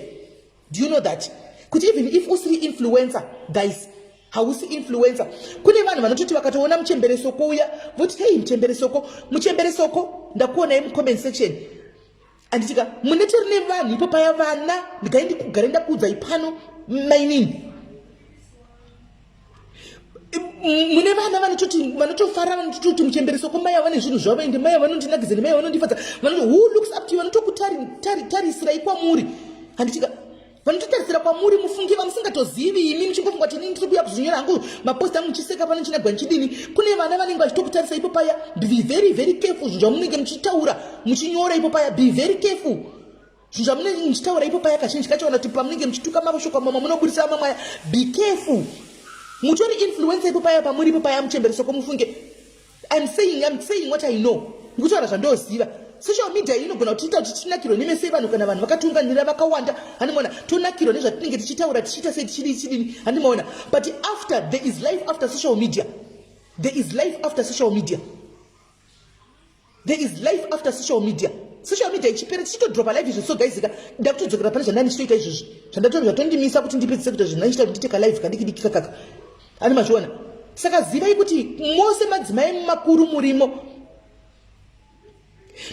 Do you know that kuti even if usiri influencer guys, hausi influencer, kune vanhu vanototi vakatoona muchemberesoko uya voti hey muchemberesoko ndakuona ye mu-comment section. Anditika munetori nevanhu ipo paya vana ndikaendi kugara ndakuudza ipano mainini mune vana vanotofara vanototi muchemberesoko mai ava nezvinhu zvavo ende mai vanondinagizeni mai vanondifadza who looks up to you vanotokutarisira kwamuri. Handitika vanototarisira kwamuri mufungiva musingatozivi imi muchingofunga kuti inini ndiri kuuya kuzvinyora hangu maposta angu muchiseka pano chinagwa nchidini. Kune vana vanenge vachitokutarisa ipo paya, be very very careful zvinhu zvamunenge muchitaura muchinyora ipo paya, be very careful zvinhu zvamunenge muchitaura ipo paya. Kazhinji kacho kana kuti pamunenge muchituka mavoshoka mama munobudisa mamwe, be careful. Mutori influencer ipo paya pamuri ipo paya muchemberesoko mufunge I'm saying what I know, ndikutaura zvandoziva. Social media inogona kutiita kuti tinakirwe nemese vanhu kana vanhu vakatunganira vakawanda, handimona tonakirwa nezvatinenge tichitaura tichiita sei tichidini, handimona. But after there is life after social media, there is life after social media, there is life after social media. Social media ichipera tichitodropa live izvo. So guys ndakutodzokera pane zvandani ndichitoita izvozvi zvatondimisa kuti ndipedzise kuita zvinhu ndichita kuti nditeka live kadiki kakaka, handimazviona. Saka zivai kuti mose madzimai makuru murimo.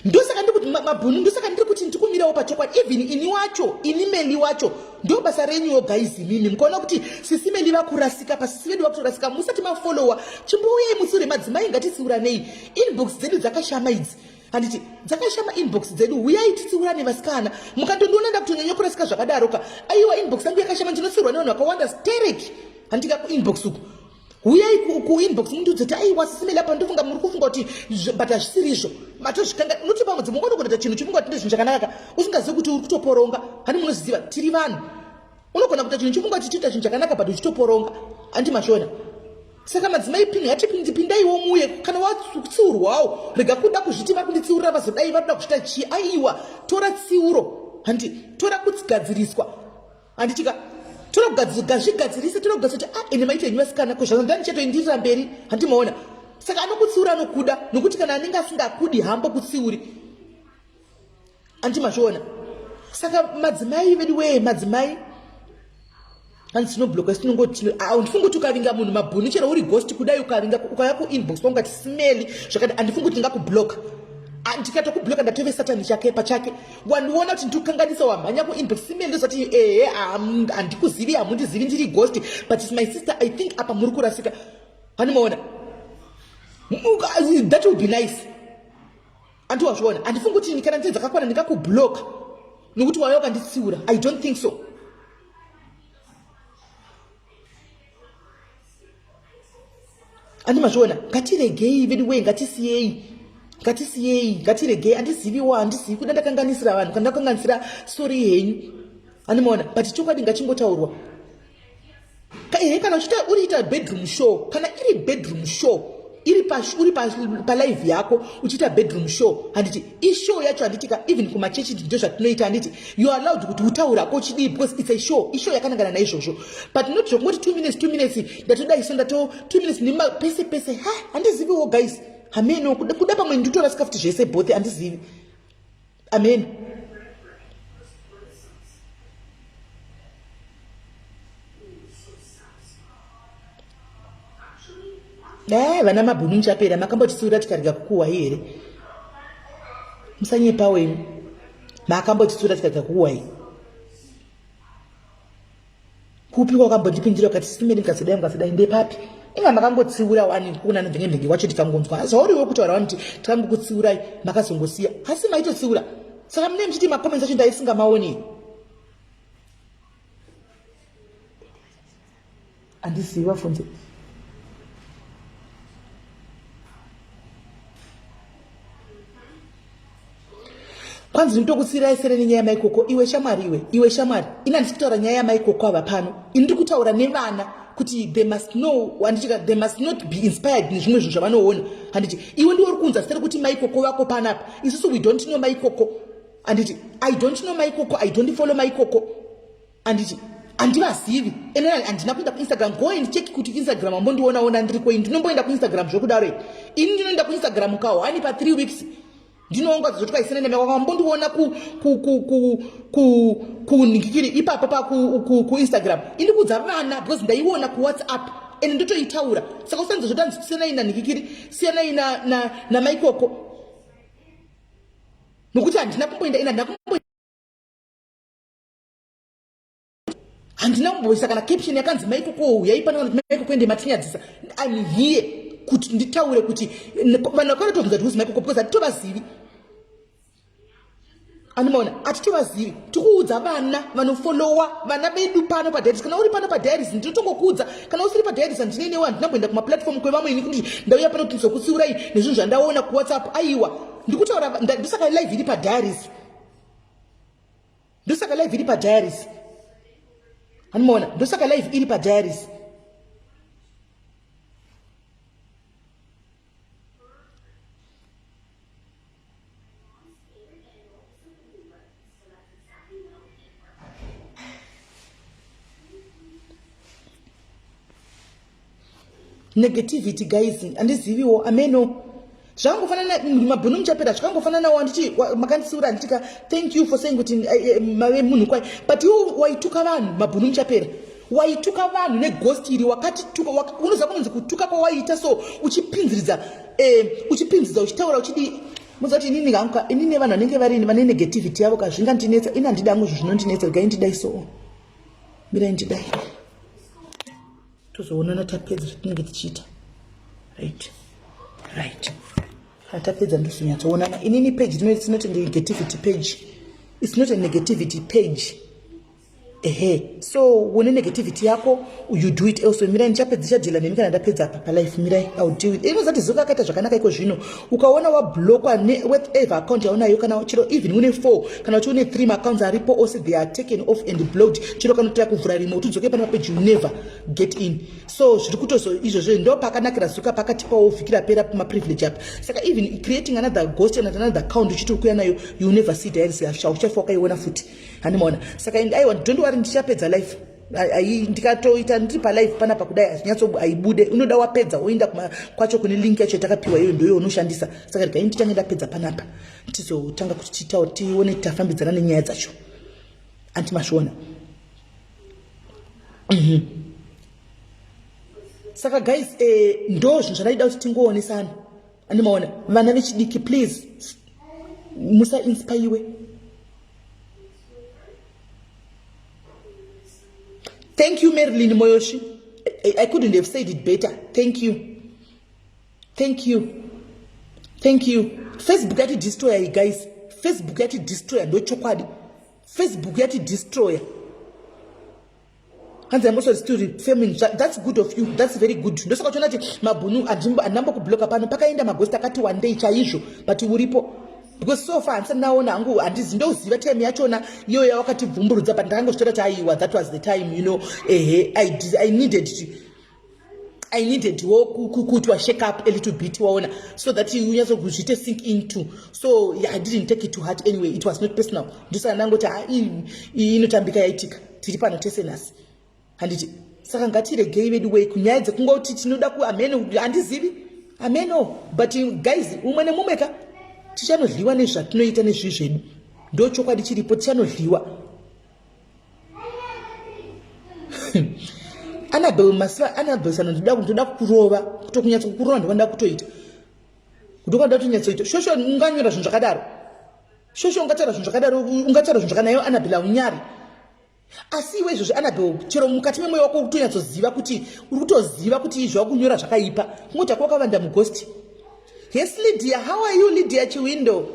Ndosaka ndikuti mabhunu ndosaka ndiri kuti ndikumirawo pachokwadi. Even ini Melly wacho ndo basa renyu guys. Mimi mkaona kuti sisi Melly vakurasika pasisi vedu vakutorasika musati mafollower chimbouyai musure madzimai ngatisiuranei. Inbox dzedu dzakashama idzi, handiti dzakashama inbox dzedu, uyai titsiurane vasikana. Mukatondiona ndakutonyanya kurasika zvakadaroka, aiwa inbox yangu yakashama ndinosiurwa nevanhu vakawanda stereki handika kuinbox uku. Uyai kuinbox mundiudze kuti aiwa sisi Melly apa ndofunga muri kufunga kuti but hazvisiri izvo matozvikanga noti pamwe dzimwe kuita chinhu chifunga kuti ndezvinhu chakanaka usingazivi kuti uri kutoporonga. Hani munozviziva tiri vanhu, unogona kuita chinhu chifunga kuti tiita chinhu chakanaka but uchitoporonga, handimazviona. Saka madzimai pindaiwo muye kana watsiurwawo rega kuda kuzviti vakunditsiurira vazodai varuda kuchita chii. Aiwa tora tsiuro, handi tora kugadziriswa, handitika tora kugadzirisa tora kugadzira kuti ene maite henyu vasikana ko zvandani chatoindirira mberi, handimaona. Saka anokutsiura anokuda nokuti kana anenge asingakudi hambo kutsiuri, handimazviona. Saka madzimai vedu wee madzimai handinobloka sinongoti handifungi kuti ukavinga munhu mabhuni chero uri ghost kudai ukavinga ukaya kuinbox kwangati smelly zvakati handifungi kuti ndingakubloka. Ndikatokubloka ndatove satani chake pachake. Wandiona kuti ndikukanganisa wamhanya kuinbox smelly ndosati handikuzivi hamundizivi ndiri ghost but it's my sister I think apa muri kurasika, handimaona. That would be nice. Andiwazviona handifungi kuti kana ndine dzakakwana ndingakubloka nokuti wauya ukanditsiura. I don't think so. Handimazviona. Ngatiregei vedu wee, ngatisiyei ngatiregei. Handiziviwa handisivi kuda ndakanganisira vanhu kana ndakanganisira story henyu, handimaona. But chokwadi ngachingotaurwa. Kana uchiita bedroom show, kana iri bedroom show uri palive yako uchiita bedroom show handiti ishow yacho handitika even kumachechi ndo zvatinoita handiti you are allowed kuti utaurako chidii because it's a show ishow yakanangana naizvozvo but not zvokungoti 2 minutes ndatoda iso ndato 2 minutes pese ha handiziviwo guys amen kuda pamwe nditorasika futi zvese both handizivi amen vana mabhunu muchapera makambotisiura tikarega kukuwa here musanyepa wenyu makambotisiura tikarega kukuwa here kupi kwakambondipindira ukati simeri mukazodai ndepapi inga makangotsiura wani kuna nendenge wacho tikangonzwa zvauriwo kutaura wani tikangokutsiurai makazongosiya asi maitotsiura saka mune muchiti makomensi acho ndaisingamaoni handiziva funze kwanzi nditokutsirai sere nenyaya yamaikoko iwe shamwari ina ndisikutaura nyaya yamaikoko ava pano ini ndiri kutaura nevana kuti they must know handitika they must not be inspired nezvimwe zvinhu zvavanoona handiti iwe ndiwe uri kunza sere kuti maikoko vako panapa isusu we don't know maikoko handiti I don't know maikoko I don't follow maikoko handiti handivazivi ene handina kuenda kuinstagram go and check kuti instagram ambondionaona ndiriko ini ndinomboenda kuinstagram zvokudaro ini ndinoenda kuinstagram kahwani pa3 weeks ndinoonga zvotuka isene nemekwa mbondiona kuningikiri ipapo ku Instagram indi kudza vana because ndaiona ku WhatsApp ene ndotoitaura saka usanze zvotanzi sena ina ningikiri sena ina na maikoko nokuti handina kumboenda ina handina kumboisa kana caption yakanzi maikoko yaipana kuti maikoko ende matinyadzisa I'm here kuti nditaure kuti vanhu vakanotovunza kuti maikoko because hatitovazivi animaona hatitovazivi tikuudza vana vanofollowa vana vedu pano padiaries kana uri pano padiaries ndinotongokuudza kana usiri padiaries handineinewo handinamboenda kumaplatform kwevamweni kuti ndauya pano kuti ndizokutsiurai nezvinhu zvandaona kuwhatsapp aiwa ndikutaura ndosaka live iri padiaries ndosaka live iri padiaries animaona ndosaka live iri padiaries negativity guys handiziviwo ameno zvangofanana mabhunu muchapera zvakangofanana wanditi makandisiura nditika thank you for saying kuti mave munhu kwai but iwo waituka vanhu mabhunu muchapera waituka vanhu neghost iri wakatituka unoziva kunonzi kutuka kwawaiita so uchipinziridza uchitaura uchidi muza kuti inini ngamuka inini vanhu vanenge varini vane negativity yavo kazvingandinetsa ina handida ngozvo zvinondinetsa regai ndidai so mirai ndidai tozoonana tapedza zvatinenge tichiita right hatapedza ndozonyatsoonana inini page it's not a negativity page it's not a negativity page so one negativity yako you do it also mirai ndichapedza chadhila nemi kana ndapedza pa life mirai I'll do it inozati zoka akaita zvakanaka iko zvino ukaona wablokwa whatever account yaunayo kana chiro even une 4 kana kuti une 3 accounts aripo also they are taken off and blocked chiro kana kuti kuvhura remote udzoke pana page you never get in so zviri kutozo izvozvo ndo pakanakira zuka pakati pawo fikira pera pa privilege up saka even creating another ghost and another account uchiti kuya nayo you never see direct uchafoka iona futi handimaona saka I want don't worry ndichapedza life ndikatoita ndiri palive panapa kudai hazvinyatso aibude unoda wapedza woenda kwacho kune link yacho yatakapiwa iyoyo ndoyo unoshandisa saka regai ndichange ndapedza panapa tizotanga kuti tione kuti tafambidzana nenyaya dzacho antimashona saka guys ndo zvinhu zvadaida kuti tingoonesana andimaona vana vechidiki please musainspaiwe. Thank you, Marilyn Moyoshi. I couldn't have said it better. Thank you. Thank you. Thank you. Facebook yati destroyer, guys. Facebook yati destroyer. Ndo chokwadi. Facebook yati destroyer. And I'm also still reframing. That's good of you. That's very good. Ndo saka chonati mabunu anamba kubloka pano pakaenda magosta kati one day chaizvo but uripo. Because so far naona hangu handizi ndoziva time yachona iyo yawakatibvumburudza but ndakangozitora kuti aiwa that was the time you know I needed to I needed to shake up a little bit, so that you also could sink into. So yeah, I didn't take it to heart anyway. It was not personal. Just anangota inotambika yaitika tiri pano tese nasi. Handiti saka ngatirege vedu kunyaya dzekungoti tinoda ku ameno handizivi ameno, but guys umwe nemumweka tichanodliwa nezvatinoita nezvi zvedu. Ndo chokwadi chiripo tichanodliwa. Annabelle sana ndoda kurova kutokunyatsa kukurova ndovanda kutoita ndokanda kunyatsoita shosho unganyora zvinhu zvakadaro shosho ungatara zvinhu zvakadaro ungatara zvinhu zvakanayo Annabelle unyari asi iwe izvozvo Annabelle chero mukati memwoyo wako utonyatsoziva kuti uri kutoziva kuti zvakunyora zvakaipa kungoti kwakavanda mughost. Yes Lydia, how are you Lydia Chiwindo?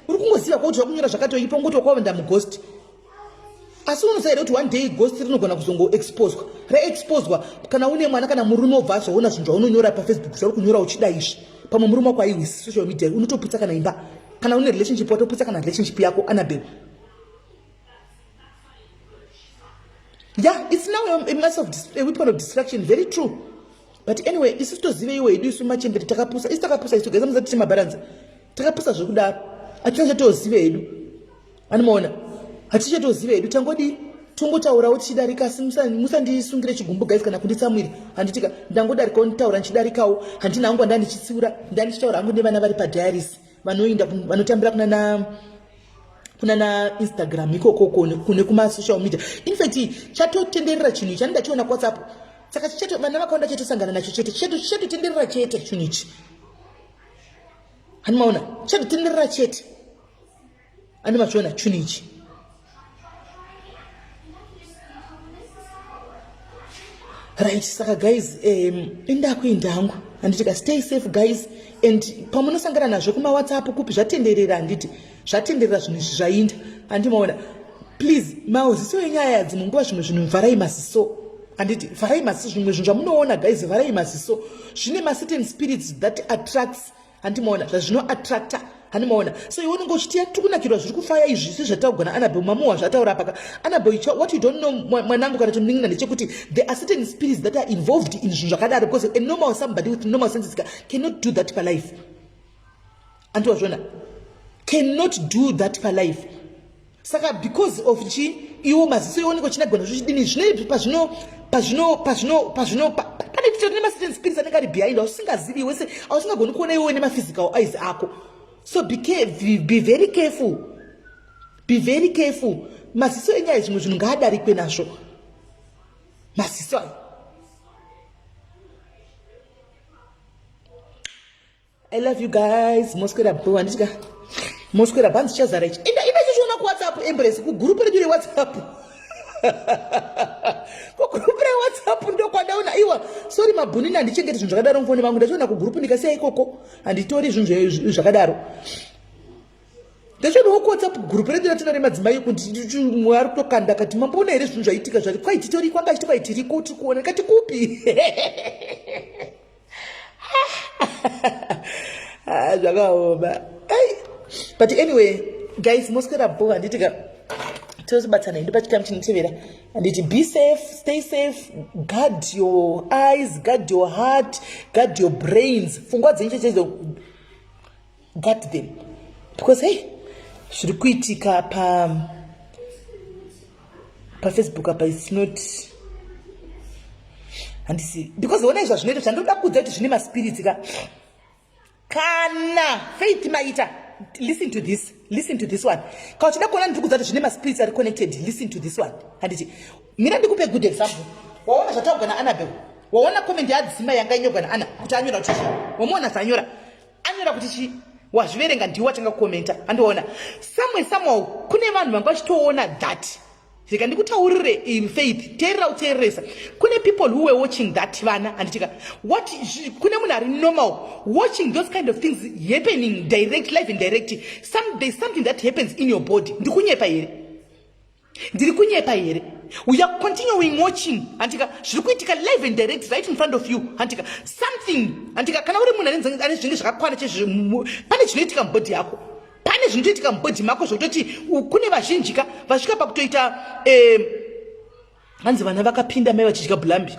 Uri kungoziva kuti zvakunyora zvakatoipa ngoti kwakavanda mughost. Asi unosaida kuti one day ghost rinogona kuzongoexposwa reexposwa kana une mwana kana murume obva azoona zvinhu zvaunonyora pafacebook zvauri kunyora uchida izvi pamwe murume wako aiwisi social media unotoputsa kana imba kana une relationship watoputsa kana relationship yako Annabelle. Yeah, it's now a weapon of distraction, very true. But anyway, isi tozive iwe edu isu machembere takapusa isi takapusa isu geza muzati mabalanza takapusa zvekudaro aticha tozive edu anomaona aticha tozive edu tangodi tongotaura uchidarika musandisungire chigumbu guys kana kunditsamwira handitika ndangodarika ntaura nchidarikawo handina hangu ndandichitsiura ndandichitaura hangu nevana vari padiaries vanoinda vanotambira kuna na Instagram ikoko kune kuma social media. In fact chatotenderera chinhu ichi ndachiona ku WhatsApp saka chichato vana vakaenda chetosangana nacho chete chatotenderera chete chinhu ichi hanimaona chatotenderera chete animachiona chinhu ichi. Right, saka guys, enda kuenda hangu anditika stay safe guys, and pamunosangana nazvo kuma WhatsApp kupi zvatenderera anditi zvatenderera zvinhu zvainda andimaona please mauziso enyaya dzimunguva zvimwe zvinhu vharai maziso anditi vharai maziso zvimwe zvinhu zvamunoona guys vharai maziso zvine certain spirits that attracts andimaona zvazvino attracta hanimaona so iwe unenge uchitia tikunakirwa zviri kufaya izvi sezvataugona Annabelle mamuwa zvataura paka Annabelle what you don't know mwanangu kana chomningira ndechekuti there are certain spirits that are involved in zvinhu zvakadaro because a normal somebody with normal senses cannot do that per life antiwazvona cannot do that per life saka because of chi iwo maziso iwo niko chinagona zvichidini zvine pazvino pane titori certain spirits anenge ari behind usingazivi wese usingagoni kuona iwe nemaphysical eyes ako. So be very careful. Be very careful. Masiso enyaya zvimwe zvinhu ngaadarikwe nazvo. Masiso. I love you guys. Mosquera bo andika. Mosquera bands chazara ichi. Ida chichona ku WhatsApp embrace ku group redu WhatsApp. Ku group WhatsApp ndo kwadaona iwa sorry mabhunini andichengeti zvinhu zvakadaro mfoni vangu ndachiona ku group ndikasiya ikoko anditori zvinhu zvakadaro ndachiona ku WhatsApp group redu ratinare madzimai kuti mwari kutokanda kati mamboona here zvinhu zvaitika zvati kwai titori kwanga chiti kwai tiri kuti kuona kati kupi zvakaoma but anyway guys mosquera bo anditika tozibatsana indi pachikamu chinotevera anditi be safe, stay safe, guard your eyes, guard your heart, guard your brains, pfungwa dzenyu chechedzo guard them because hey zviri kuitika Facebook apa it's not handisi because ona izva zvinoita zvandoda kudza kuti zvine maspirits kana faith maita listen to this one kana uchida kuona ndiri kudza kuti zvine maspirits are connected listen to this one handiti mina ndikupe good example waona zvataugwa naAnnabelle waona comment yadzima yanga inyorwa naAnna kuti anyora kuti wamuona zvanyora anyora kuti chi wazviverenga ndiwo watanga kukomenta andiona somehow kune vanhu vanga vachitoona that Zika ndikutaurire in faith terera uteresa kune people who were watching that vana anditika what kune munhu ari normal watching those kind of things happening direct live and direct there's something that happens in your body ndikunyepa here we are continuing watching antika zviri kuitika live and direct right in front of you antika something antika kana uri munhu ane zvinhu zvakakwana pane zvinoitika mubody yako pane zvinoitika mubody mako zvototi kune vazhinjika vasvika pakutoita hanzi vana vakapinda mai vachidya bulambi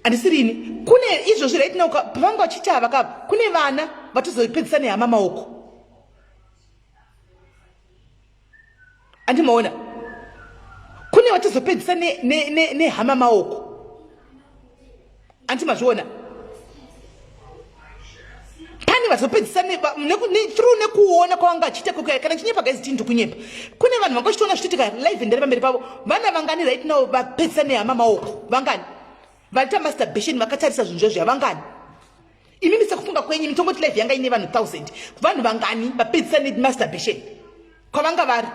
handisirini kune izvozvo raitinauka pavanga vachiti havakapa kune vana vatozopedzisa nehama maoko andimaona kune vatozopedzisa nehama maoko andimazviona pane vatopedzisa through nekuona kwavanga achiita kana chinyepa gaizi tini tokunyepa kune vanhu vanga vachitoona zvichiitika live ndari pamberi pavo vana vangani right now vapedzisa nehama maoko vangani vaita masturbation vakatarisa zvinhu zvezvo havangani imimi sekufunga kwenyu mitongoti live yanga ine vanhu 1000 vanhu vangani vapedzisa nemasturbation kwavanga vari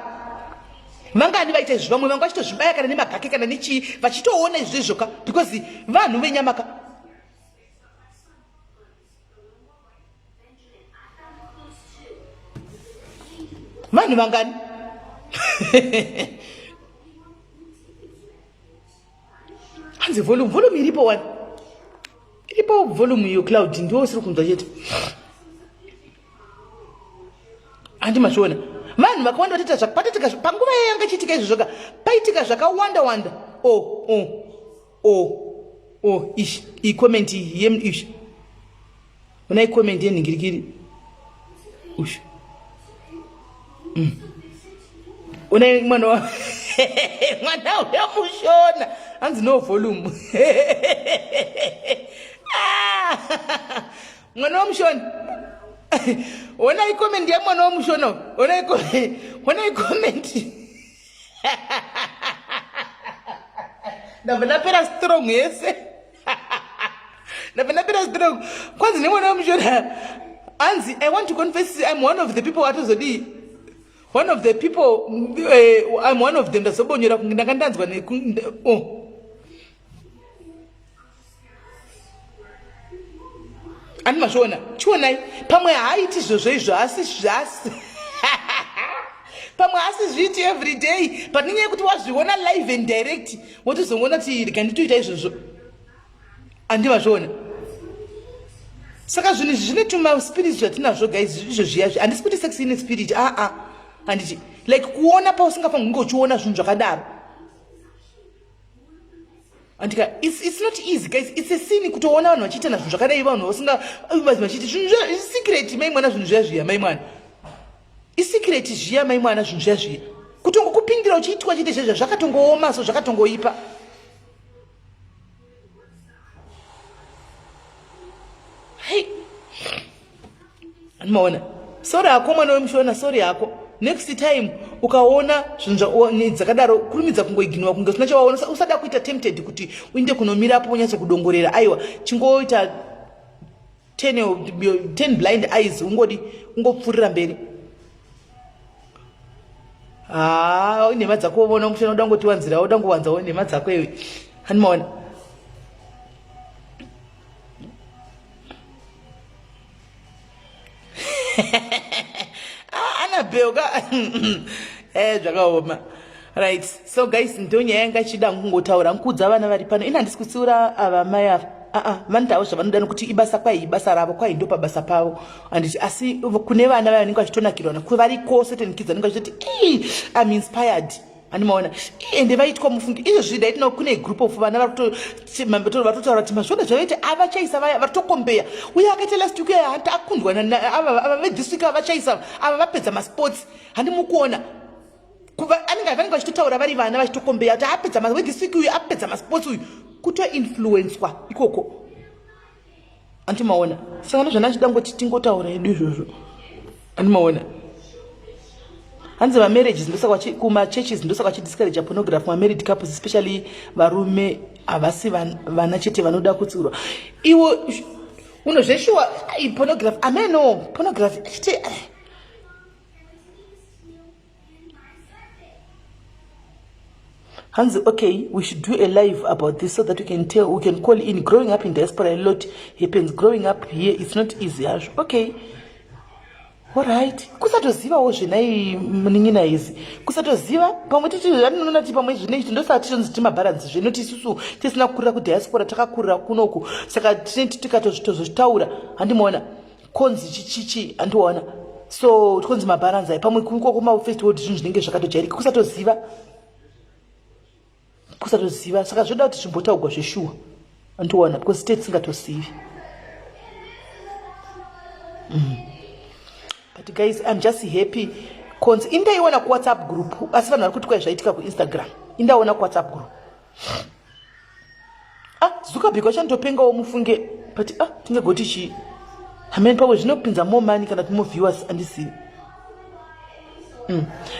vangani vaita izvi vamwe vanga vachitozvibaya kana nemagake kana nechii vachitoona izvezvo ka because vanhu venyamaka vanhu vangani hanzi volume iripo wani iripo volume iyo cloud ndiwo siri kunzwa chete handimazviona vanhu vakawanda vatoita zvakapatotika panguva yanga ichiitika izvozvoka paitika zvakawanda ishi iyi comment iyi ishi una icomment yenhingirikiri ushi una mwana wemushona hanzi no volume mwana wemushona ona icomment yemwana wemushona ona icomment ndabva ndapera strong yese ndabva ndapera strong kwanzi nemwana wemushona hanzi I want to confess I'm one of the people atozodii one of the people I'm one of them ndasobonyera ndanga ndanzwa andimazviona chionai pamwe haaiti zvozvo izvo asi pamwe asi zviiti every day but nenyaya yekuti wazviona live and direct wotozoona kuti rega nditoita izvozvo andimazviona saka zvinhu izvi zvine tumaspirit zvatinazvo guys izvo zviya handisi kuti sex ine spirit handiti like kuona pausingafaniri kunge uchiona zvinhu zvakadaro andika it's not easy guys it's a sin kutoona vanhu vachiita nazvinhu zvakadai vanhu vachiti zvinhu secret mai mwana zvinhu zviya mai mwana isecret zviya mai mwana zvinhu zviya kutongokupindira uchiitwa chite zvezvo zvakatongooma so zvakatongoipa hey anomaona sori yako mwana wemushona sori yako next time ukaona zvinhu dzakadaro kurumidza kungoiginwa kunge usina chawaona usada kuita tempted kuti uinde kunomirapo unyatso kudongorera aiwa chingoita 10 blind eyes ungopfurira mberi nhema dzako vona mushana uda ngotiwanzira uda ngowanzawo nhema dzako iwe hanimaona anabheuka zvakaoma right so guys ndonyaya yanga ichida kungotaura nkudza vana vari pano ina handisi kutsiura ava mai ava vanotawo zvavanoda nokuti ibasa kwai ibasa ravo kwai ndo pabasa pavo handiti asi kune vana vaya vanenge vachitonakirwana variko certain kids vanenge vachitoti I'm inspired animaona ende vaitwa mufungi izvo zvidaitina kune group of vana vatotaura kuti mazvona zvavaiti avachaisa vaya varitokombeya uye akaita last week hata akundwa ava vedhis week avachaisa ava vapedza masports handimukuona vanenge vachitotaura vari vana vachitokombeya kuti apedza wedhis week uyu apedza masports uyu kutoinfluenswa ikoko andimaona saka ndozvana achida ngoti tingotaura edu izvozvo andimaona hanzi vamarriages kumachurches ndosa kwachidiscourage pornography married couples especially varume havasi vana chete vanoda kutsiurwa iwo unozveshuwa pornography ameno pornography achiti hanzi okay we should do a live about this so that we can call in growing up in diaspora a lot happens growing up here it's not easy hazvo okay alright kusatozivawo zvenai munin'ina izi kusatoziva pamwe titinoona ti pamwe zvine ichi ndosati tonzi timabharansi zvenoti isusu tisina kukurira kudiaspora takakurira kunoku saka tineti tikatozvitaura handimaona konzi chichichi handiwaona so konzi mabharansi ai pamwe kunko kumafirst world zvinhu zvinenge zvakatojairika kusatoziva kusatoziva. Saka zvoda kuti zvimbotaurwa zveshuwa andiwana because state singatosivi. But guys, I'm just happy. Cons indaiona ku WhatsApp group asi vanhu vari kuti kwai zvaitika ku Instagram. Indaona ku WhatsApp group. Zuckerberg wachandopengawo mufunge but tingegoti chi hamene pawe zvinopinza more money kana more viewers andisivi.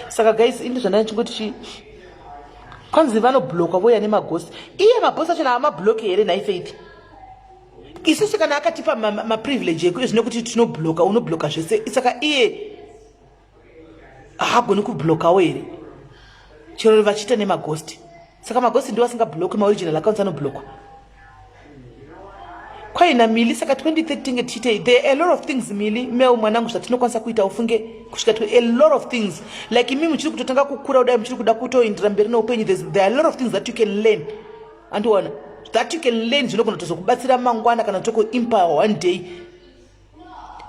Saka guys indi zvandachingoti chi kwanzi vanobloka voya nemagosi. Iye mabosi achona amabloke here naifaith. Isusu kana akatipa maprivilege ekuti zvinokuti tinobloka unobloka zvese. Saka iye haagoni kublokawo here chero vachiita nemagosti. Saka magosti ndiwo asingabloke maoriginal accounts anoblokwa. Kwaina Milly saka 2013 ngetiite there are a lot of things Milly meu mwanangu zvatinokwanisa kuita ufunge kusvika to a lot of things like mimi muchiri kutotanga kukura kudai muchiri kuda kutoindira mberi neupenyu there are a lot of things that you can learn andiona that you can learn zvinogona kutozokubatsira mangwana kana toko empower one day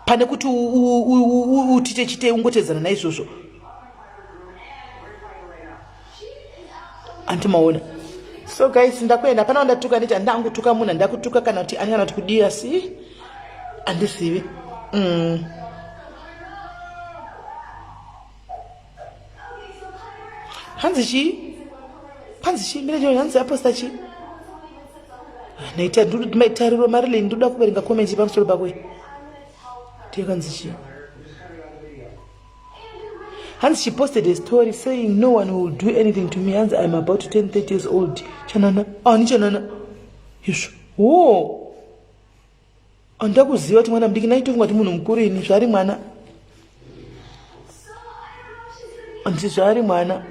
pane kuti utiche chite ungotedzana naizvozvo antimaona. So guys ndakwenda pana ndatuka nditi ndangutuka munhu ndakutuka kana kuti ani kana kuti kudiya si andisivi. Hanzi mire hanzi aposta chi naita ndudu maitariro marile nduda kuverenga comment pamusoro pakwe tekanzi chi Hans she posted a story saying no one will do anything to me as I'm about to turn 30 years old. Chanana. Ni chanana. Yeshu. Oh. Andakuziva kuti mwana mdiki naito ngati munhu mukuru ini zvari mwana. Anti zvari mwana.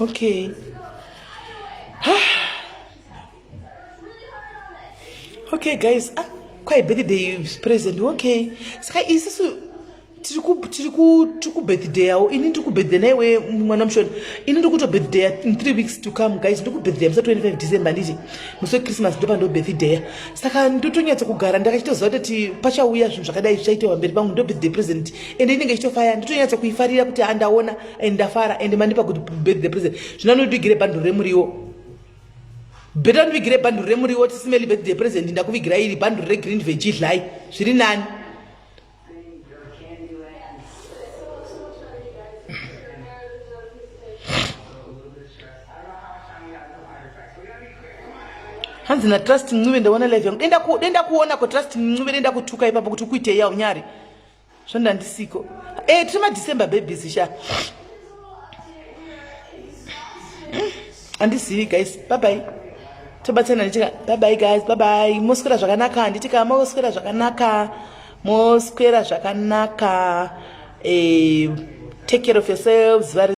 Okay. Okay guys. Quite birthday present. Okay. Saka isusu tiri ku birthday yawo ini ndiri ku birthday naiwe mwana mushoni ini ndiri kuto birthday in 3 weeks to come guys ndiri ku birthday musa 25 December nditi musi Christmas ndopa ndo birthday saka ndotonyatsa kugara ndakachitoziva kuti pachauya zvinhu zvakadai zvichaitwa mberi pangu ndo birthday present ende inenge ichitofaya ndotonyatsa kuifarira kuti andaona ndafara ende mandipa good birthday present zvinanodigire bando remuriwo beta ndivigire bando remuriwo tisimeli birthday present ndakuvigira iri bando regreen veg idlai zviri nani. Hanzi na trust mnube ndaona live yangu denda kuona ko trust mnube denda kutuka ipapo kuti kuite ya unyari zvanda ndisiko tuma December babies sha andisivi guys bye bye tobatsana nditika bye bye guys bye bye moswera zvakanaka nditika moswera zvakanaka take care of yourselves.